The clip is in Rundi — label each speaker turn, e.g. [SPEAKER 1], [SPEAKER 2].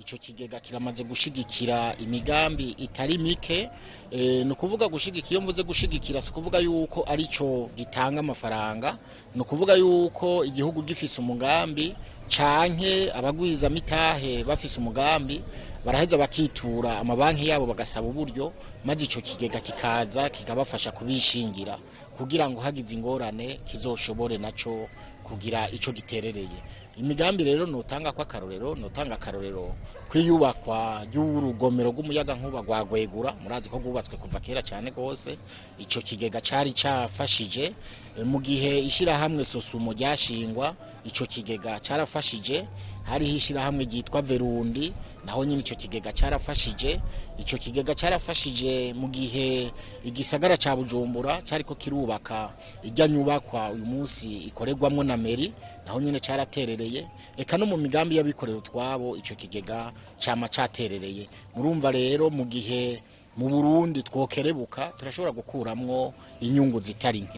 [SPEAKER 1] ico kigega kiramaze gushigikira imigambi itari mike. No kuvuga gushigikira, iyo mvuze gushigikira si kuvuga yuko arico gitanga amafaranga, no kuvuga yuko igihugu gifise umugambi canke abagwiza mitahe bafise umugambi baraheza bakitura amabanki yabo bagasaba uburyo, maze ico kigega kikaza kikabafasha kubishingira kugira ngo hagize ingorane kizoshobore naco kugira ico giterereye. Imigambi rero notanga kwa karorero, notanga karorero kwiyubakwa y'urugomero rw'umuyaga nkuba rwa Gwegura, murazi ko rwubatswe kuva kera cyane gose. Ico kigega cari cafashije mu gihe ishirahamwe Sosumo ryashingwa, ico kigega carafashije. Hariho ishirahamwe ryitwa Verundi, naho nyine ico kigega carafashije. Ico kigega carafashije mu gihe igisagara ca Bujumbura cariko kirubaka irya nyubakwa uyu munsi ikorerwamwo na meri, naho nyine caraterereye. Eka no mu migambi y'abikorera utwabo ico kigega cama caterereye. Murumva rero mu gihe mu Burundi twokerebuka turashobora gukuramwo inyungu zitari nke.